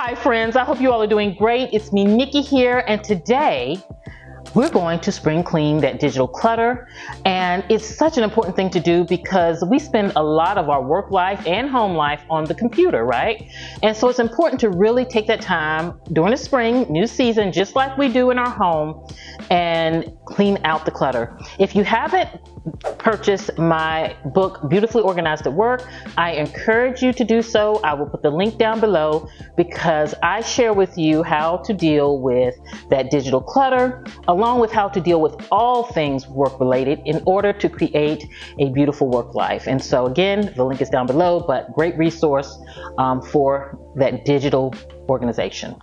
Hi friends, I hope you all are doing great. It's me, Nikki here, and today we're going to spring clean that digital clutter. And it's such an important thing to do because we spend a lot of our work life and home life on the computer, right? And so it's important to really take that time during the spring, new season, just like we do in our home, and clean out the clutter. If you haven't purchased my book, Beautifully Organized at Work, I encourage you to do so. I will put the link down below because I share with you how to deal with that digital clutter, along with how to deal with all things work related in order to create a beautiful work life. And so again, the link is down below, but great resource for that digital organization.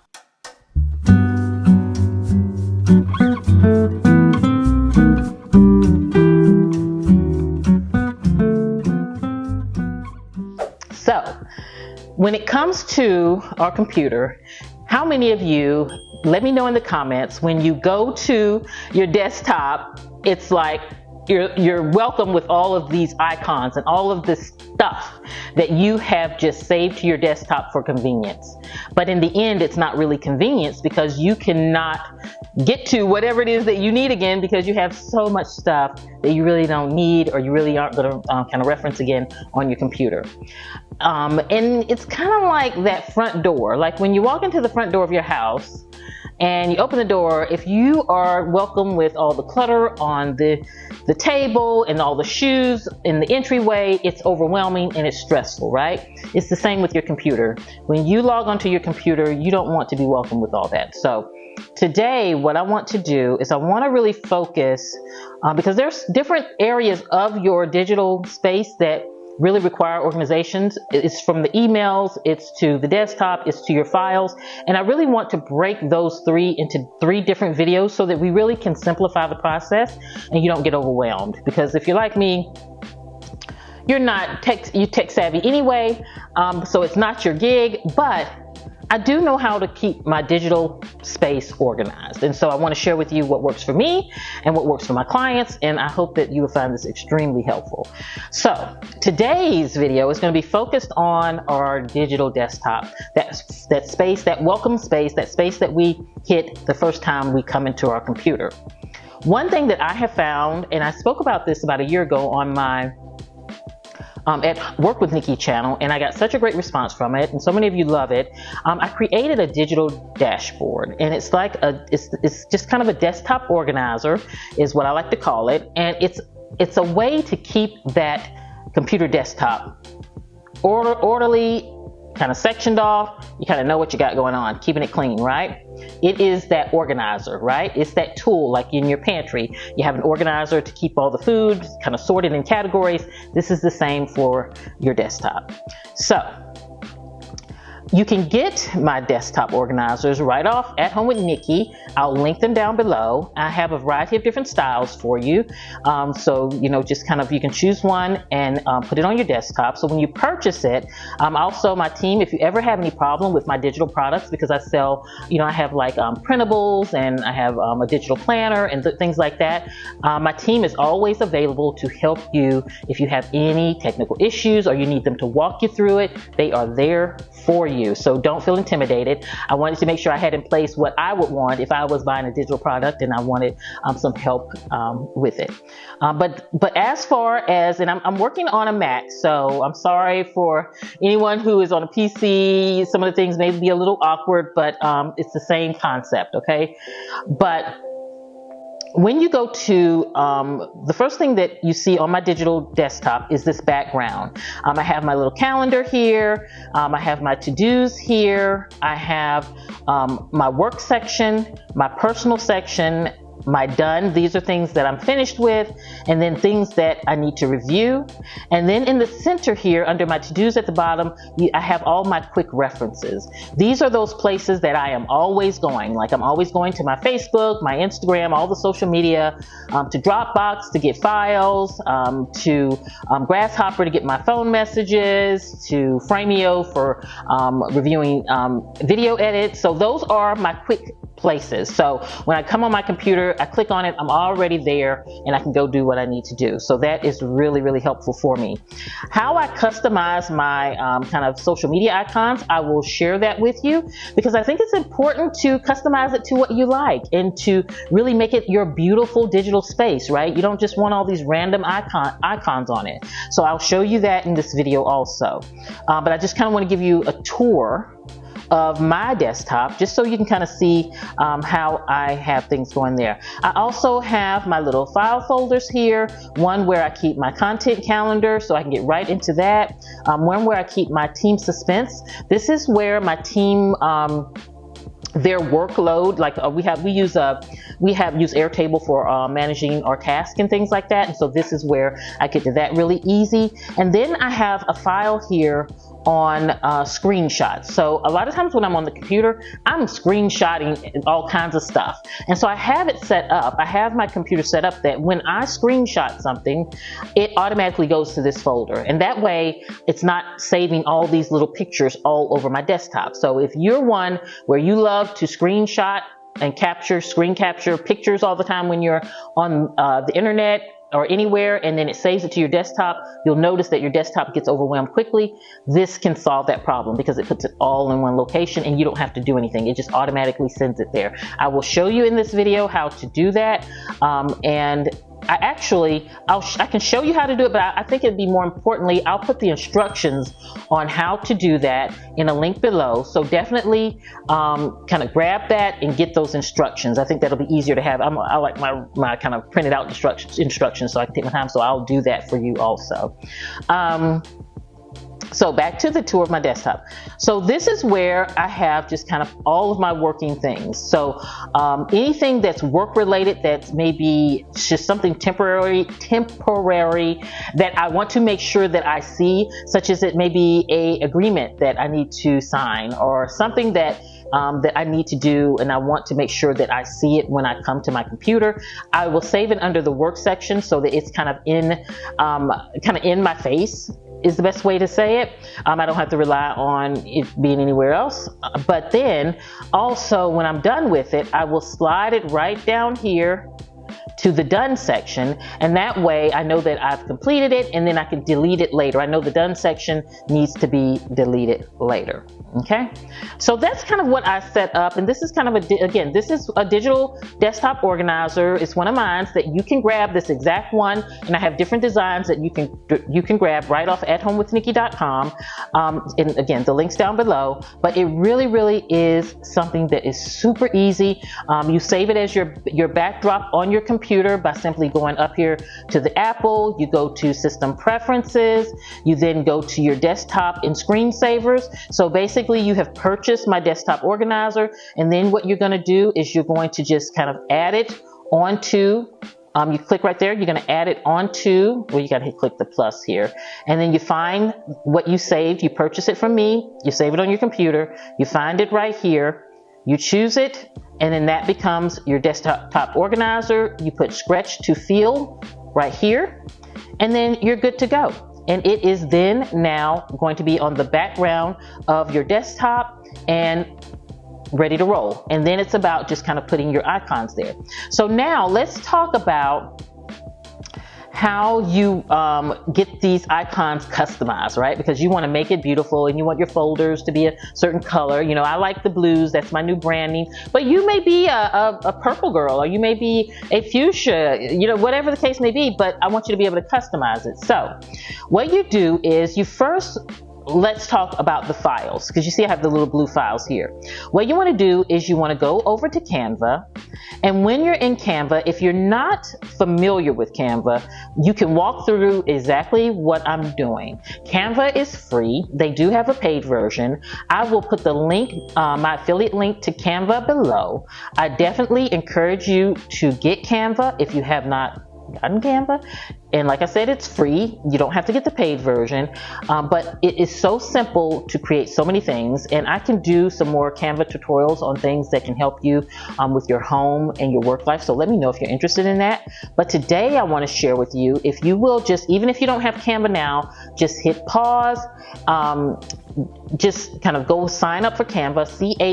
So when it comes to our computer, how many of you, let me know in the comments, when you go to your desktop, it's like you're welcome with all of these icons and all of this stuff that you have just saved to your desktop for convenience. But in the end, it's not really convenience because you cannot get to whatever it is that you need again because you have so much stuff that you really don't need or you really aren't going to kind of reference again on your computer. And it's kind of like that front door. Like when you walk into the front door of your house and you open the door, if you are welcome with all the clutter on the table and all the shoes in the entryway, it's overwhelming and it's stressful, right? It's the same with your computer. When you log onto your computer, you don't want to be welcome with all that. So today, what I want to do is I want to really focus because there's different areas of your digital space that really require organizations. It's from the emails, it's to the desktop, it's to your files. And I really want to break those three into 3 different videos so that we really can simplify the process and you don't get overwhelmed. Because if you're like me, you're not tech savvy anyway, so it's not your gig, but I do know how to keep my digital space organized. And so I want to share with you what works for me and what works for my clients. And I hope that you will find this extremely helpful. So today's video is going to be focused on our digital desktop, that space, that welcome space, that space that we hit the first time we come into our computer. One thing that I have found, and I spoke about this about a year ago on my At Work with Nikki channel, and I got such a great response from it, and so many of you love it. I created a digital dashboard, and it's like it's just kind of a desktop organizer, is what I like to call it, and it's a way to keep that computer desktop orderly, kind of sectioned off. You kind of know what you got going on, keeping it clean, right? It is that organizer, right? It's that tool, like in your pantry. You have an organizer to keep all the food kind of sorted in categories. This is the same for your desktop. So you can get my desktop organizers right off At Home with Nikki. I'll link them down below. I have a variety of different styles for you. So, you know, just kind of, you can choose one and put it on your desktop. So when you purchase it, also my team, if you ever have any problem with my digital products, because I sell, you know, I have like printables and I have a digital planner and things like that. My team is always available to help you if you have any technical issues or you need them to walk you through it. They are there for you. So don't feel intimidated. I wanted to make sure I had in place what I would want if I was buying a digital product and I wanted some help with it. But as far as, and I'm working on a Mac, so I'm sorry for anyone who is on a PC. Some of the things may be a little awkward, but it's the same concept, okay? But when you go to, the first thing that you see on my digital desktop is this background. I have my little calendar here. I have my to-dos here. I have my work section, my personal section, my done. These are things that I'm finished with, and then things that I need to review. And then in the center here, under my to-dos at the bottom, I have all my quick references. These are those places that I am always going. Like I'm always going to my Facebook, my Instagram, all the social media, to Dropbox to get files, to Grasshopper to get my phone messages, to Frameo for reviewing video edits. So those are my quick places. So when I come on my computer, I click on it, I'm already there, and I can go do what I need to do. So that is really, really helpful for me. How I customize my kind of social media icons, I will share that with you, because I think it's important to customize it to what you like and to really make it your beautiful digital space, right? You don't just want all these random icons on it. So I'll show you that in this video also. But I just kind of want to give you a tour of my desktop, just so you can kind of see how I have things going there. I also have my little file folders here, one where I keep my content calendar so I can get right into that, one where I keep my team suspense. This is where my team their workload, like we use Airtable for managing our tasks and things like that, and so this is where I get to that really easy. And then I have a file here on screenshots. So a lot of times when I'm on the computer, I'm screenshotting all kinds of stuff, and so I have it set up, I have my computer set up that when I screenshot something, it automatically goes to this folder, and that way it's not saving all these little pictures all over my desktop. So if you're one where you love to screenshot and screen capture pictures all the time when you're on the internet or anywhere, and then it saves it to your desktop, you'll notice that your desktop gets overwhelmed quickly. This can solve that problem because it puts it all in one location and you don't have to do anything. It just automatically sends it there. I will show you in this video how to do that. And I can show you how to do it, but I think it'd be more importantly, I'll put the instructions on how to do that in a link below. So definitely kind of grab that and get those instructions. I think that'll be easier to have. I like my kind of printed out instructions so I can take my time, so I'll do that for you also. So back to the tour of my desktop. So this is where I have just kind of all of my working things. So anything that's work related, that's maybe just something temporary that I want to make sure that I see, such as it may be a agreement that I need to sign, or something that I need to do, and I want to make sure that I see it when I come to my computer. I will save it under the work section so that it's kind of in my face, is the best way to say it. I don't have to rely on it being anywhere else. But then also when I'm done with it, I will slide it right down here to the done section, and that way I know that I've completed it, and then I can delete it later. I know the done section needs to be deleted later. Okay, so that's kind of what I set up, and this is kind of again, this is a digital desktop organizer. It's one of mine that you can grab, this exact one, and I have different designs that you can grab right off athomewithnikki.com. And again, the link's down below. But it really is something that is super easy. You save it as your backdrop on your computer by simply going up here to the Apple. You go to System Preferences. You then go to your desktop and screensavers. So basically, you have purchased my desktop organizer, and then what you're going to do is you're going to just kind of add it onto, you click right there, you're going to add it onto, well, you got to click the plus here, and then you find what you saved. You purchase it from me, you save it on your computer, you find it right here, you choose it, and then that becomes your desktop organizer. You put Stretch to Fill right here, and then you're good to go. And it is then now going to be on the background of your desktop and ready to roll. And then it's about just kind of putting your icons there. So now let's talk about how you get these icons customized, right? Because you want to make it beautiful and you want your folders to be a certain color. You know, I like the blues, that's my new branding, but you may be a purple girl, or you may be a fuchsia, you know, whatever the case may be, but I want you to be able to customize it. So what you do is let's talk about the files, because you see I have the little blue files here. What you want to do is you want to go over to Canva, and when you're in Canva, if you're not familiar with Canva, you can walk through exactly what I'm doing. Canva is free. They do have a paid version. I will put the link, my affiliate link to Canva below. I definitely encourage you to get Canva if you have not gotten Canva. And like I said, it's free. You don't have to get the paid version, but it is so simple to create so many things. And I can do some more Canva tutorials on things that can help you with your home and your work life. So let me know if you're interested in that. But today I want to share with you, if you will just, even if you don't have Canva now, just hit pause, just kind of go sign up for Canva,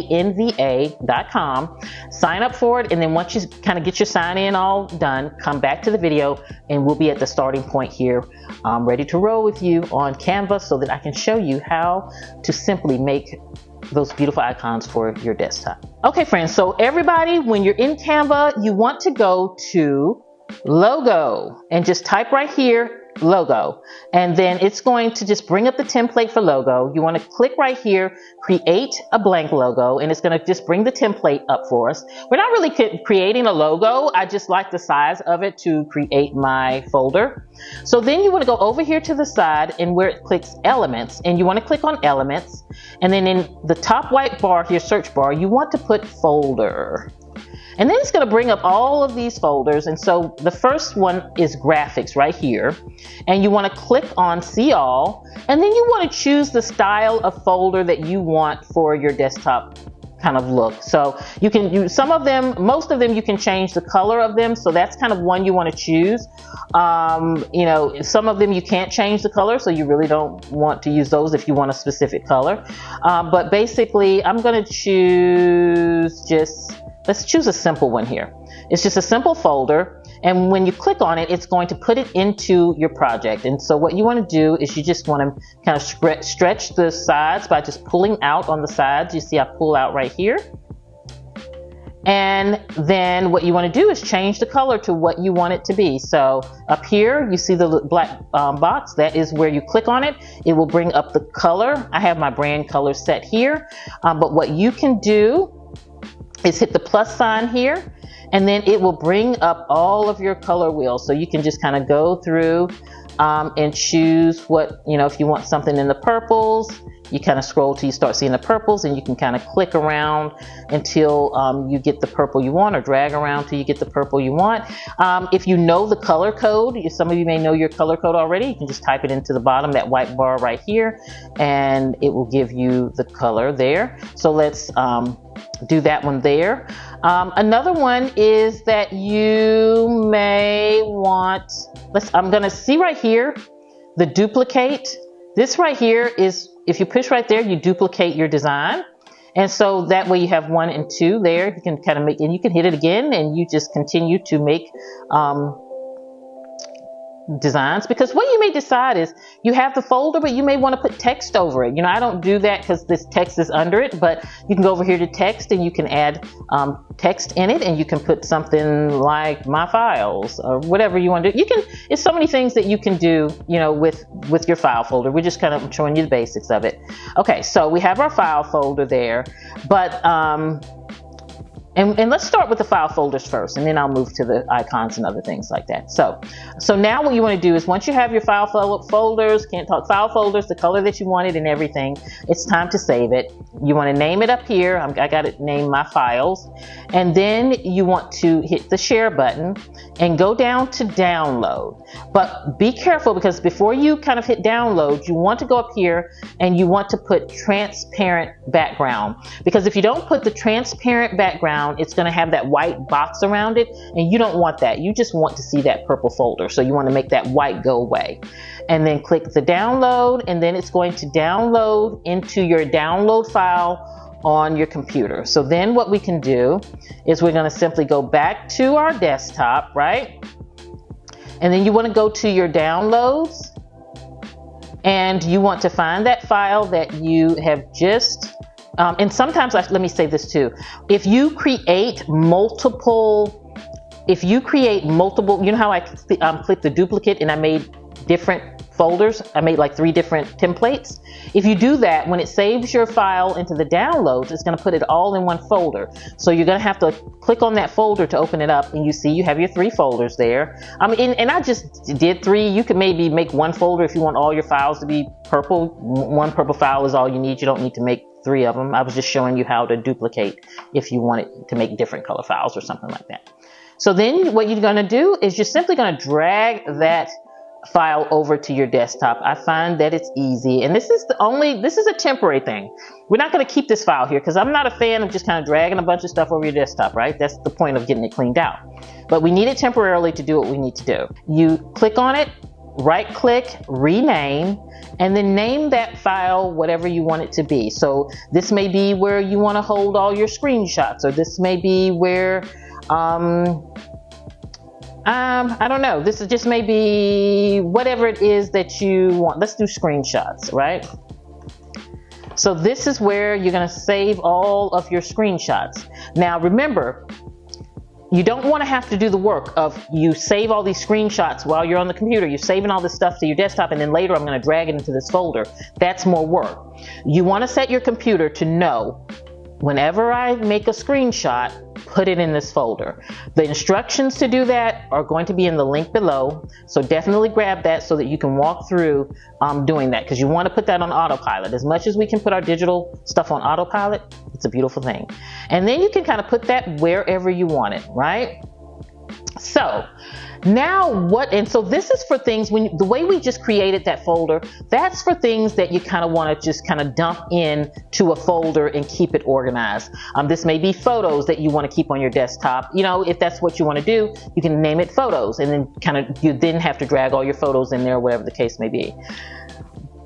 canva.com, sign up for it, and then once you kind of get your sign in all done, come back to the video and we'll be at the starting point here, ready to roll with you on Canva so that I can show you how to simply make those beautiful icons for your desktop. Okay friends, so everybody, when you're in Canva, you want to go to logo and just type right here logo, and then it's going to just bring up the template for logo. You want to click right here, create a blank logo, and it's going to just bring the template up for us. We're not really creating a logo, I just like the size of it to create my folder. So then you want to go over here to the side and where it clicks elements, and you want to click on elements, and then in the top white bar here, search bar, you want to put folder. And then it's going to bring up all of these folders. And so the first one is graphics right here. And you want to click on see all. And then you want to choose the style of folder that you want for your desktop kind of look. So you can use some of them, most of them you can change the color of them. So that's kind of one you want to choose. You know, some of them you can't change the color, so you really don't want to use those if you want a specific color. But basically I'm going to choose let's choose a simple one here. It's just a simple folder, and when you click on it, it's going to put it into your project. And so what you want to do is you just want to kind of stretch the sides by just pulling out on the sides. You see I pull out right here. And then what you want to do is change the color to what you want it to be. So up here, you see the black box. That is where you click on it. It will bring up the color. I have my brand color set here. But what you can do is hit the plus sign here, and then it will bring up all of your color wheels. So you can just kind of go through and choose what, you know, if you want something in the purples, you kind of scroll till you start seeing the purples, and you can kind of click around until you get the purple you want, or drag around till you get the purple you want. If you know the color code, some of you may know your color code already, you can just type it into the bottom, that white bar right here, and it will give you the color there. So let's do that one there. Another one is that you may want, I'm gonna see right here, the duplicate. This right here is, if you push right there, you duplicate your design. And so that way you have 1 and 2 there. You can kind of make, and you can hit it again, and you just continue to make designs, because what you may decide is you have the folder, but you may want to put text over it. You know, I don't do that because this text is under it, but you can go over here to text, and you can add text in it, and you can put something like my files or whatever you want to do. You can, it's so many things that you can do, you know, with your file folder. We're just kind of showing you the basics of it. Okay, so we have our file folder there, but and let's start with the file folders first, and then I'll move to the icons and other things like that. So now what you want to do is, once you have your file folders, file folders, the color that you wanted and everything, it's time to save it. You want to name it up here. I got it named My Files. And then you want to hit the share button and go down to download. But be careful, because before you kind of hit download, you want to go up here and you want to put transparent background. Because if you don't put the transparent background, it's going to have that white box around it, and you don't want that. You just want to see that purple folder. So you want to make that white go away. And then click the download, and then it's going to download into your download file on your computer. So then what we can do is we're going to simply go back to our desktop, right? And then you want to go to your downloads, and you want to find that file that you have just and sometimes, let me say this too, if you create multiple, you know how I clicked the duplicate and I made different folders? I made like 3 different templates. If you do that, when it saves your file into the downloads, it's going to put it all in one folder. So you're going to have to click on that folder to open it up, and you see you have your 3 folders there. And I just did 3. You could maybe make 1 folder if you want all your files to be purple. 1 purple file is all you need. You don't need to make 3 of them. I was just showing you how to duplicate if you wanted to make different color files or something like that. So then what you're going to do is you're simply going to drag that file over to your desktop. I find that it's easy, and this is a temporary thing. We're not going to keep this file here because I'm not a fan of just kind of dragging a bunch of stuff over your desktop, right? That's the point of getting it cleaned out. But we need it temporarily to do what we need to do. You click on it, right click, rename, and then name that file whatever you want it to be. So this may be where you want to hold all your screenshots, or this may be where I don't know. This is just maybe whatever it is that you want. Let's do screenshots, right? So this is where you're going to save all of your screenshots. Now remember, you don't want to have to do the work of you save all these screenshots while you're on the computer. You're saving all this stuff to your desktop, and then later I'm going to drag it into this folder. That's more work. You want to set your computer to know whenever I make a screenshot, put it in this folder. The instructions to do that are going to be in the link below, so definitely grab that so that you can walk through doing that, because you want to put that on autopilot. As much as we can put our digital stuff on autopilot, it's a beautiful thing. And then you can kind of put that wherever you want it, right? So now so this is for things the way we just created that folder, that's for things that you kind of want to just kind of dump in to a folder and keep it organized. This may be photos that you want to keep on your desktop. You know, if that's what you want to do, you can name it photos, and then you then have to drag all your photos in there, whatever the case may be.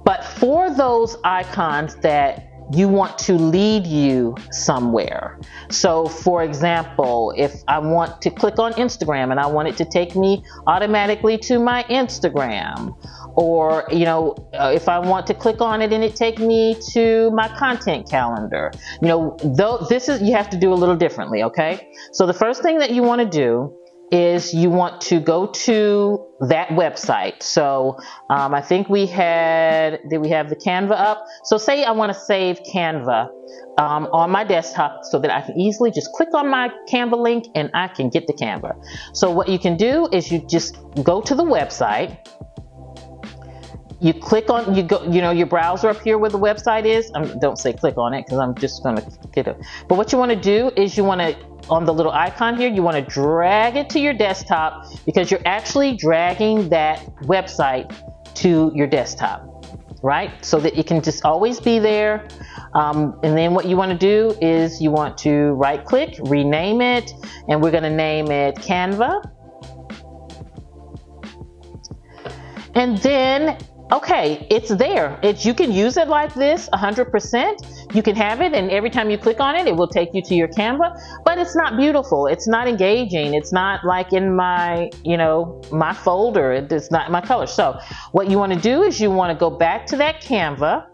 But for those icons that you want to lead you somewhere. So for example, if I want to click on Instagram and I want it to take me automatically to my Instagram, or if I want to click on it and it take me to my content calendar, you have to do a little differently, okay? So the first thing that you want to do is you want to go to that website. So I think did we have the Canva up? So say I want to save Canva on my desktop so that I can easily just click on my Canva link and I can get the Canva. So what you can do is you just go to the website. You click on, your browser up here where the website is. Don't say click on it because I'm just going to get it. But what you want to do is on the little icon here, you want to drag it to your desktop, because you're actually dragging that website to your desktop, right? So that it can just always be there. And then what you want to do is you want to right click, rename it, and we're going to name it Canva. And then okay, it's there. You can use it like this 100%. You can have it, and every time you click on it, it will take you to your Canva, but it's not beautiful. It's not engaging. It's not like in my, my folder. It's not my color. So what you want to do is you want to go back to that Canva,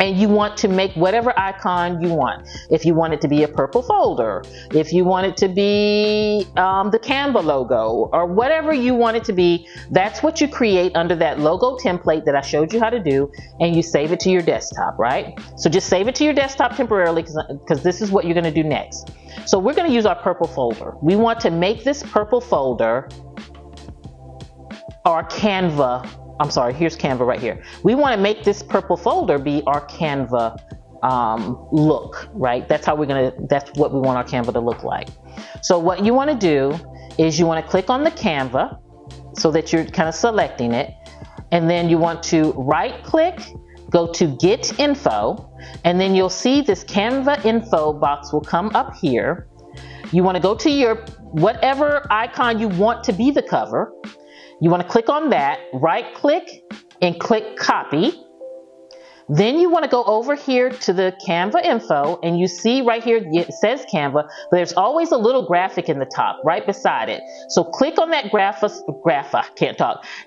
and you want to make whatever icon you want. If you want it to be a purple folder, if you want it to be the Canva logo, or whatever you want it to be, that's what you create under that logo template that I showed you how to do, and you save it to your desktop, right? So just save it to your desktop temporarily, because this is what you're going to do next. So we're going to use our purple folder. We want to make this purple folder our Canva. I'm sorry, here's Canva right here. We want to make this purple folder be our Canva look, right? That's what we want our Canva to look like. So what you want to do is you want to click on the Canva so that you're kind of selecting it, and then you want to right click, go to Get Info, and then you'll see this Canva info box will come up here. You want to go to your whatever icon you want to be the cover. You want to click on that, right click, and click copy. Then you want to go over here to the Canva info, and you see right here it says Canva, but there's always a little graphic in the top right beside it. So click on that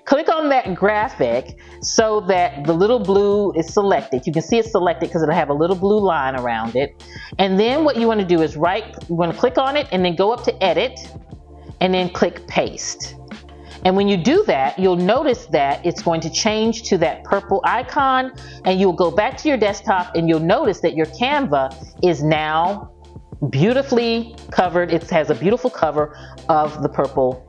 Click on that graphic so that the little blue is selected. You can see it's selected because it'll have a little blue line around it. And then what you want to do is you want to click on it and then go up to edit and then click paste. And when you do that, you'll notice that it's going to change to that purple icon, and you'll go back to your desktop and you'll notice that your Canva is now beautifully covered. It has a beautiful cover of the purple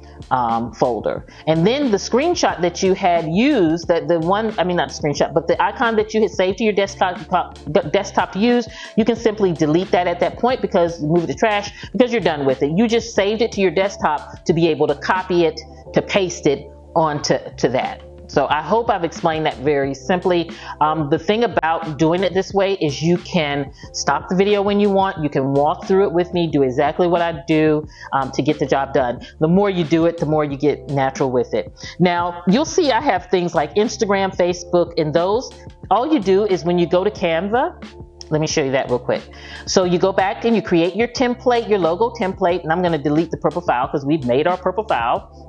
folder. And then the screenshot that you had used, not the screenshot, but the icon that you had saved to your desktop to use, you can simply delete that at that point, because move it to trash, because you're done with it. You just saved it to your desktop to be able to copy it, to paste it onto that. So I hope I've explained that very simply. The thing about doing it this way is you can stop the video when you want. You can walk through it with me, do exactly what I do to get the job done. The more you do it, the more you get natural with it. Now, you'll see I have things like Instagram, Facebook, and those. All you do is when you go to Canva, let me show you that real quick. So you go back and you create your template, your logo template, and I'm going to delete the purple file because we've made our purple file.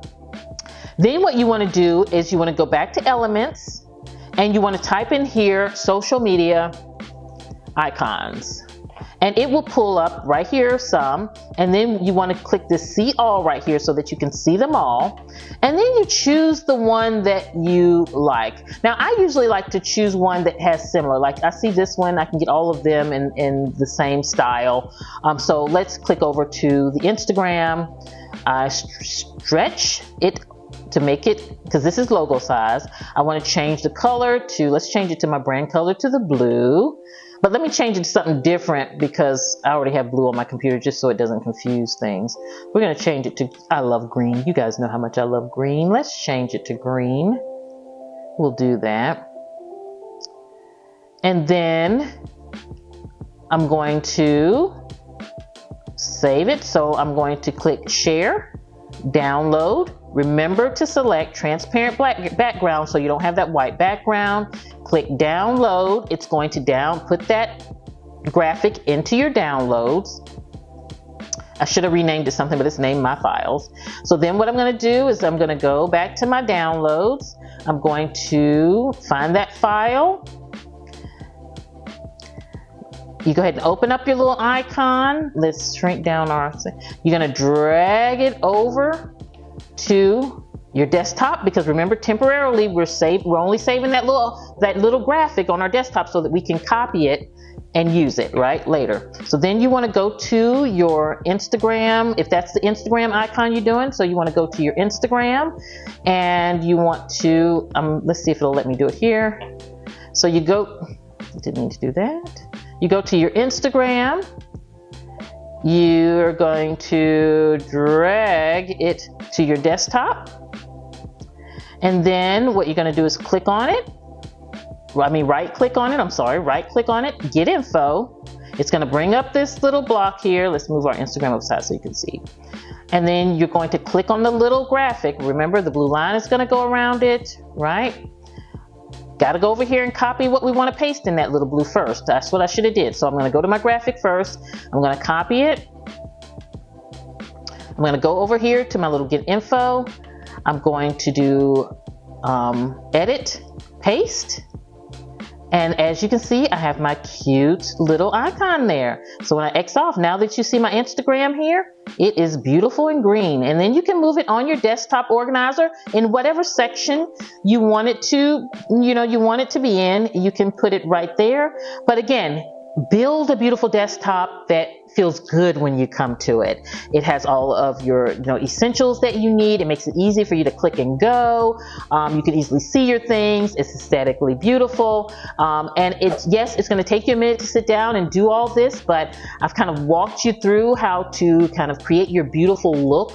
Then what you want to do is you want to go back to elements and you want to type in here social media icons, and it will pull up right here some, and then you want to click this see all right here so that you can see them all, and then you choose the one that you like. Now I usually like to choose one that has similar, like I see this one, I can get all of them in the same style. So let's click over to the Instagram. I stretch it to make it, because this is logo size, I want to change the color to, let's change it to my brand color to the blue. But let me change it to something different because I already have blue on my computer, just so it doesn't confuse things. We're going to change it to, I love green. You guys know how much I love green. Let's change it to green. We'll do that. And then I'm going to save it. So I'm going to click share, download. Remember to select transparent black background so you don't have that white background. Click download. It's going to put that graphic into your downloads. I should have renamed it something, but it's named my files. So then what I'm going to do is I'm going to go back to my downloads. I'm going to find that file. You go ahead and open up your little icon. Let's shrink down our, you're going to drag it over to your desktop, because remember, temporarily we're only saving that little graphic on our desktop so that we can copy it and use it right later. So then you want to go to your Instagram, if that's the Instagram icon you're doing. So you want to go to your Instagram and you want to let's see if it'll let me do it here. So you go, didn't mean to do that. You go to your Instagram. You're going to drag it to your desktop, and then what you're going to do is click on it. Right click on it. Right click on it. Get info. It's going to bring up this little block here. Let's move our Instagram upside so you can see. And then you're going to click on the little graphic. Remember, the blue line is going to go around it, right? Got to go over here and copy what we want to paste in that little blue first. That's what I should have did. So I'm going to go to my graphic first. I'm going to copy it. I'm going to go over here to my little get info. I'm going to do edit, paste. And as you can see, I have my cute little icon there. So when I X off, now that you see my Instagram here, it is beautiful and green. And then you can move it on your desktop organizer in whatever section you want it to, you want it to be in. You can put it right there. But again, build a beautiful desktop that feels good when you come to it. It has all of your essentials that you need. It makes it easy for you to click and go. You can easily see your things. It's aesthetically beautiful. And it's going to take you a minute to sit down and do all this, but I've kind of walked you through how to kind of create your beautiful look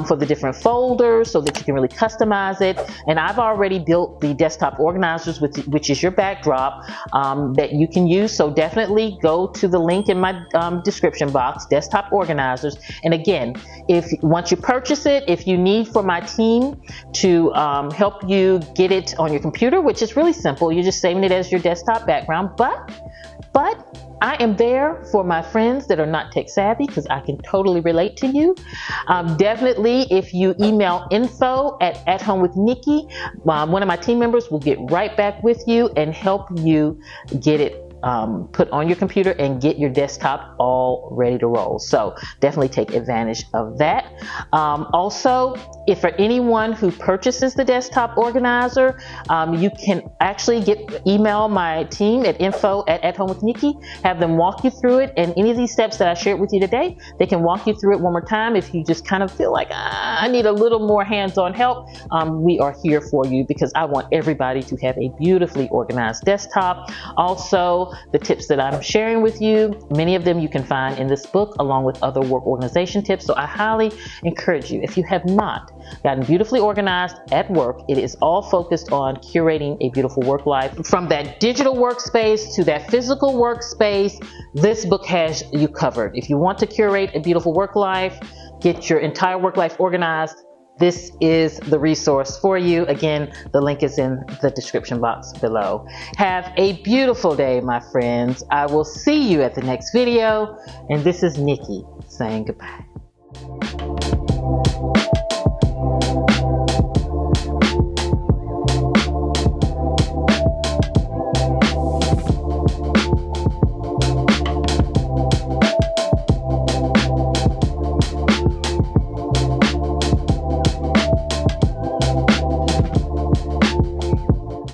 for the different folders so that you can really customize it. And I've already built the desktop organizers, which is your backdrop that you can use. So definitely go to the link in my description box, desktop organizers. And again, once you purchase it, if you need for my team to help you get it on your computer, which is really simple, you're just saving it as your desktop background, but I am there for my friends that are not tech savvy, because I can totally relate to you. Definitely, if you email info@At Home With Nikki, one of my team members will get right back with you and help you get it put on your computer and get your desktop all ready to roll. So definitely take advantage of that. Also, if for anyone who purchases the desktop organizer, you can actually email my team at info@At Home With Nikki, have them walk you through it, and any of these steps that I shared with you today, they can walk you through it one more time. If you just kind of feel like I need a little more hands-on help, we are here for you, because I want everybody to have a beautifully organized desktop. Also, the tips that I'm sharing with you. Many of them you can find in this book along with other work organization tips. So I highly encourage you, if you have not gotten beautifully organized at work, it is all focused on curating a beautiful work life. From that digital workspace to that physical workspace, this book has you covered. If you want to curate a beautiful work life, get your entire work life organized, this is the resource for you. Again, the link is in the description box below. Have a beautiful day, my friends. I will see you at the next video. And this is Nikki saying goodbye.